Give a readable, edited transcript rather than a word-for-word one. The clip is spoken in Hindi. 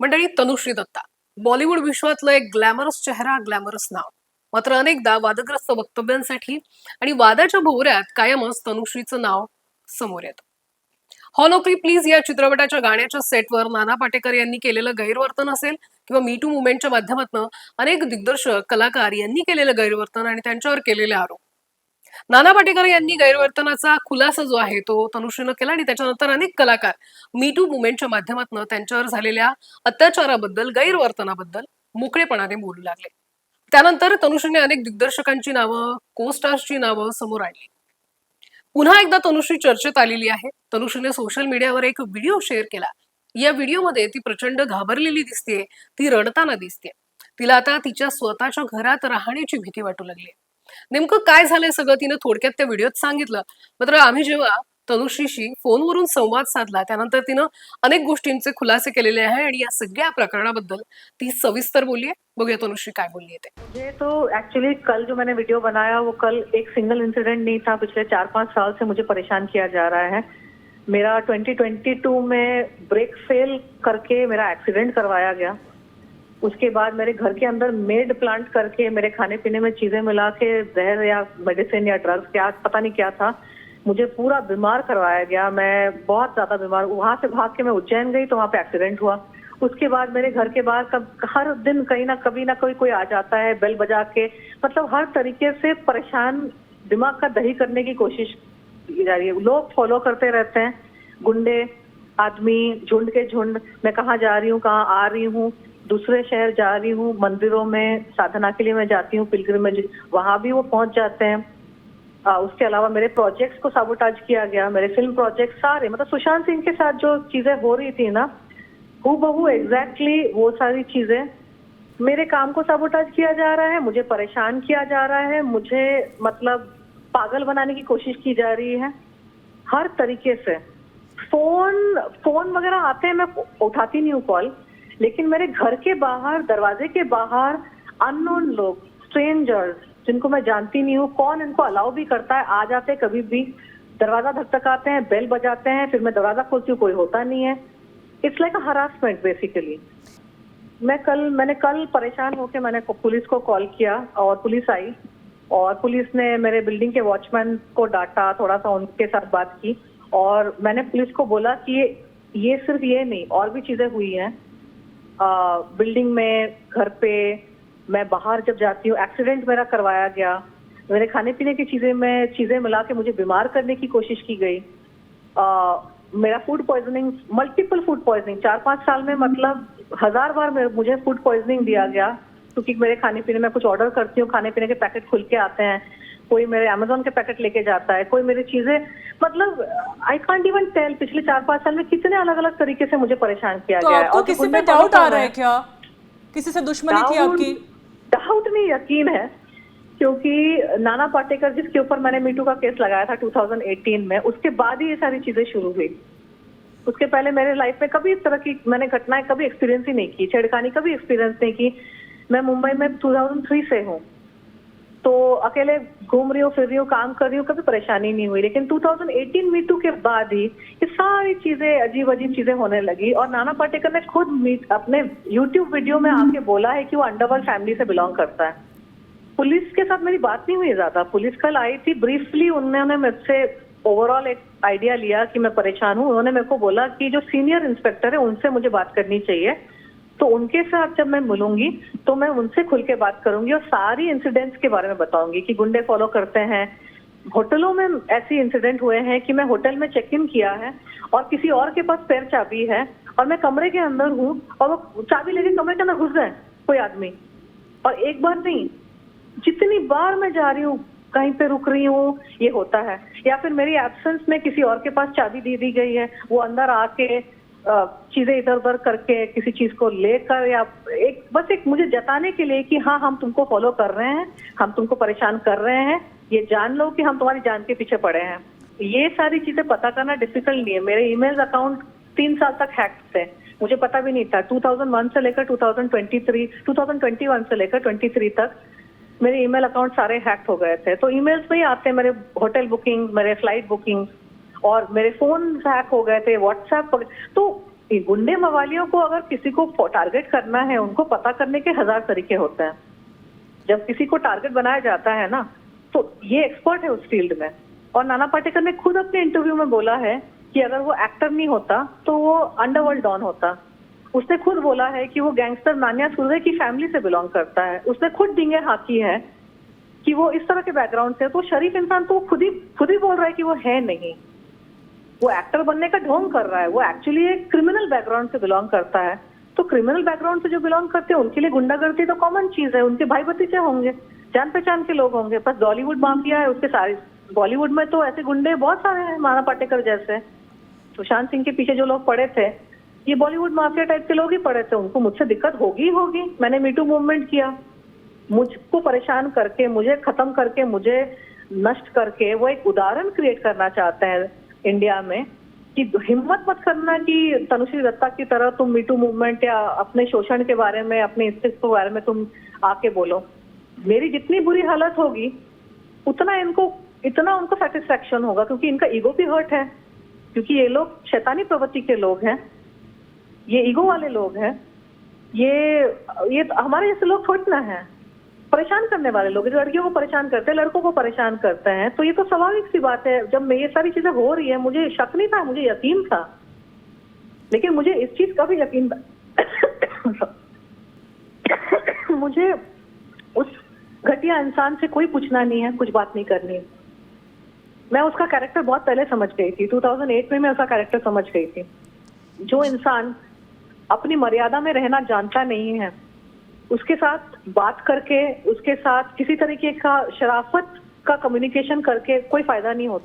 मंडळी, तनुश्री दत्ता बॉलिवूड विश्वातलं एक ग्लॅमरस चेहरा, ग्लॅमरस नाव. मात्र अनेकदा वादग्रस्त वक्तव्यांसाठी आणि वादाच्या भोवऱ्यात कायमच तनुश्रीचं नाव समोर येतं. हो नोकरी प्लीज या चित्रपटाच्या गाण्याच्या सेटवर नाना पाटेकर यांनी केलेलं गैरवर्तन असेल किंवा मी टू मुवमेंटच्या माध्यमातून अनेक दिग्दर्शक कलाकार यांनी केलेलं गैरवर्तन आणि त्यांच्यावर केलेले आरोप. नाना पाटेकर यांनी गैरवर्तनाचा खुलासा जो आहे तो तनुश्रीनं केला आणि त्याच्यानंतर अनेक कलाकार मी टू मुवमेंटच्या माध्यमातून त्यांच्यावर झालेल्या अत्याचाराबद्दल, गैरवर्तनाबद्दल मोकळेपणाने बोलू लागले. त्यानंतर तनुश्रीने अनेक दिग्दर्शकांची नावं, को स्टार्सची नावं समोर आणली. पुन्हा एकदा तनुश्री चर्चेत आलेली आहे. तनुश्रीने सोशल मीडियावर एक व्हिडिओ शेअर केला. या व्हिडिओमध्ये ती प्रचंड घाबरलेली दिसते, ती रडताना दिसते. तिला आता तिच्या स्वतःच्या घरात राहण्याची भीती वाटू लागली. नेमकं काय झालंय सगळं तिनं थोडक्यात त्या व्हिडिओत सांगितलं. मात्र आम्ही जेव्हा तनुश्रीशी फोनवरून संवाद साधला त्यानंतर तिनं अनेक गोष्टींचे खुलासे केलेले आहे आणि या सगळ्या प्रकरणाबद्दल ती सविस्तर बोलली आहे. बघूया तनुश्री काय बोलली आहे. मुझे तो एक्चुअली कल जो मैंने वीडियो बनाया वो कल एक सिंगल इंसिडेंट नहीं था। पिछले 4-5 साल से मुझे परेशान किया जा रहा है। मेरा 2022 में ब्रेक फेल करके मेरा एक्सीडेंट करवाया गया। उसके बाद मेरे घर के अंदर मेड प्लांट करके मेरे खाने पीने में चीजें मिला के जहर या मेडिसिन या ड्रग्स क्या पता नहीं क्या था, मुझे पूरा बीमार करवाया गया। मैं बहुत ज्यादा बीमार, वहां से भाग के मैं उज्जैन गई तो वहां पे एक्सीडेंट हुआ। उसके बाद मेरे घर के बाहर हर दिन कहीं ना कभी ना कोई आ जाता है बेल बजा के, मतलब हर तरीके से परेशान, दिमाग का दही करने की कोशिश की जा रही है। लोग फॉलो करते रहते हैं, गुंडे, आदमी, झुंड के झुंड। मैं कहाँ जा रही हूँ, कहाँ आ रही हूँ, दूसरे शहर जा रही हूँ, मंदिरों में साधना के लिए मैं जाती हूँ, पिलग्रिमेज, वहां भी वो पहुंच जाते हैं। उसके अलावा मेरे प्रोजेक्ट्स को साबोटाज किया गया, मेरे फिल्म प्रोजेक्ट सारे, मतलब सुशांत सिंह के साथ जो चीजें हो रही थी ना, हूबहू एग्जैक्टली वो सारी चीजें, मेरे काम को साबोटाज किया जा रहा है, मुझे परेशान किया जा रहा है, मुझे मतलब पागल बनाने की कोशिश की जा रही है हर तरीके से। फोन वगैरह आते हैं, मैं उठाती नहीं हूँ कॉल, लेकिन मेरे घर के बाहर, दरवाजे के बाहर अननोन लोग, स्ट्रेंजर्स जिनको मैं जानती नहीं हूँ, कौन इनको अलाउ भी करता है, आ जाते हैं कभी भी, दरवाजा धकधकाते हैं, बेल बजाते हैं, फिर मैं दरवाजा खोलती हूँ, कोई होता नहीं है। It's like a harassment basically. मैंने कल परेशान होकर मैंने पुलिस को कॉल किया और पुलिस आई और पुलिस ने मेरे बिल्डिंग के वॉचमैन को डांटा, थोड़ा सा उनके साथ बात की और मैंने पुलिस को बोला कि ये सिर्फ ये नहीं, और भी चीजें हुई हैं बिल्डिंग में, घर पे, मैं बाहर जब जाती हूँ, एक्सीडेंट मेरा करवाया गया, मेरे खाने पीने की चीजें मिला के मुझे बीमार करने की कोशिश की गई। मेरा food poisoning, multiple food poisoning 4-5 साल में, मतलब 1000 बार मुझे फूड पॉइजनिंग दिया गया, क्योंकि मेरे खाने पीने में कुछ ऑर्डर करती हूँ, खाने पीने के पैकेट खुल के आते हैं, कोई मेरे अमेज़न के पैकेट लेके जाता है, कोई मेरी चीजें, मतलब आई कांट इवन टेल, पिछले 4-5 साल में कितने अलग अलग तरीके से मुझे परेशान किया तो गया है। आपको किसी पे डाउट आ रहा है क्या? किसी से दुश्मनी थी आपकी? डाउट नहीं, यकीन है, क्योंकि नाना पाटेकर जिसके ऊपर मैंने मीटू का केस लगाया था 2018 में, उसके बाद ही ये सारी चीजें शुरू हुई। उसके पहले मेरे लाइफ में कभी इस तरह की मैंने घटनाएं कभी एक्सपीरियंस ही नहीं की, छेड़खानी कभी एक्सपीरियंस नहीं की। मैं मुंबई में 2003 से हूँ, तो अकेले घूम रही हूँ, फिर रही हूँ, काम कर रही हूँ, कभी परेशानी नहीं हुई। लेकिन 2018 मीटू के बाद ही ये सारी चीजें, अजीब अजीब चीजें होने लगी और नाना पाटेकर ने खुद अपने यूट्यूब वीडियो में आके बोला है कि वो अंडरवर्ल्ड फैमिली से बिलोंग करता है। पुलिस के साथ मेरी बात नहीं हुई ज्यादा, पुलिस कल आई थी, ब्रीफली उन्होंने मुझसे ओवरऑल एक आइडिया लिया कि मैं परेशान हूँ। उन्होंने मेरे को बोला कि जो सीनियर इंस्पेक्टर है उनसे मुझे बात करनी चाहिए, तो उनके साथ जब मैं मिलूंगी तो मैं उनसे खुल के बात करूंगी और सारी इंसिडेंट्स के बारे में बताऊंगी कि गुंडे फॉलो करते हैं। होटलों में ऐसे इंसिडेंट हुए हैं कि मैं होटल में चेक इन किया है और किसी और के पास स्पेयर चाबी है और मैं कमरे के अंदर हूँ और वो चाबी लेके कमरे के अंदर घुस गए कोई आदमी, और एक बार नहीं, जितनी बार मैं जा रही हूँ, कहीं पे रुक रही हूँ, ये होता है। या फिर मेरी एब्सेंस में किसी और के पास चाबी दे दी गई है, वो अंदर आके चीजें इधर उधर करके किसी चीज को लेकर, या बस एक मुझे जताने के लिए कि हाँ हम तुमको फॉलो कर रहे हैं, हम तुमको परेशान कर रहे हैं, ये जान लो कि हम तुम्हारी जान के पीछे पड़े हैं। ये सारी चीजें पता करना डिफिकल्ट नहीं है। मेरे ईमेल अकाउंट 3 साल तक हैक थे, मुझे पता भी नहीं था। 2001 से लेकर 2021 से लेकर 23 तक मेरे ईमेल अकाउंट सारे हैक हो गए थे। तो ईमेल्स में ही आते हैं मेरे होटल बुकिंग, मेरे फ्लाइट बुकिंग, और मेरे फोन हैक हो गए थे, व्हाट्सएप। तो ये गुंडे मवालियों को अगर किसी को टारगेट करना है, उनको पता करने के 1000 तरीके होते हैं। जब किसी को टारगेट बनाया जाता है ना, तो ये एक्सपर्ट है उस फील्ड में। और नाना पाटेकर ने खुद अपने इंटरव्यू में बोला है कि अगर वो एक्टर नहीं होता तो वो अंडरवर्ल्ड डॉन होता। उसने खुद बोला है कि वो गैंगस्टर नान्या सुर्वे की फैमिली से बिलोंग करता है। उसने खुद डिंगे हाकी है कि वो इस तरह के बैकग्राउंड से, तो शरीफ इंसान तो खुद ही बोल रहा है कि वो है नहीं, वो एक्टर बनने का ढोंग कर रहा है। वो एक्चुअली एक क्रिमिनल बैकग्राउंड से बिलोंग करता है। तो क्रिमिनल बैकग्राउंड से जो बिलोंग करते हैं उनके लिए गुंडागर्दी तो कॉमन चीज है। उनके भाई भतीजे होंगे, जान पहचान के लोग होंगे। बस बॉलीवुड माफिया है उसके सारे। बॉलीवुड में तो ऐसे गुंडे बहुत सारे हैं, नाना पाटेकर जैसे। सुशांत सिंह के पीछे जो लोग पड़े थे, ये बॉलीवुड माफिया टाइप के लोग ही पड़े थे। उनको मुझसे दिक्कत होगी। मैंने मीटू मूवमेंट किया, मुझको परेशान करके, मुझे खत्म करके, मुझे नष्ट करके वो एक उदाहरण क्रिएट करना चाहते हैं इंडिया में कि हिम्मत मत करना कि तनुश्री दत्ता की तरह तुम मीटू मूवमेंट या अपने शोषण के बारे में, अपने स्थिति के बारे में तुम आके बोलो। मेरी जितनी बुरी हालत होगी इतना उनको सेटिस्फेक्शन होगा, क्योंकि इनका ईगो भी हर्ट है। क्योंकि ये लोग शैतानी प्रवृत्ति के लोग हैं, ये ईगो वाले लोग हैं। ये हमारे जैसे लोग थोड़ी ना है, परेशान करने वाले लोग। लड़कियों को परेशान करते हैं, लड़कों को परेशान करते हैं। तो ये तो स्वाभाविक सी बात है। जब ये सारी चीजें हो रही है, मुझे शक नहीं था, मुझे यकीन था। लेकिन मुझे इस चीज का भी यकीन था मुझे उस घटिया इंसान से कोई पूछना नहीं है, कुछ बात नहीं करनी है। मैं उसका कैरेक्टर बहुत पहले समझ गई थी। 2008 में मैं उसका कैरेक्टर समझ गई थी। जो इंसान अपनी मर्यादा में रहना जानता नहीं है, उसके साथ बात करके, उसके साथ किसी तरीके का शराफत का कम्युनिकेशन करके कोई फायदा नहीं होता।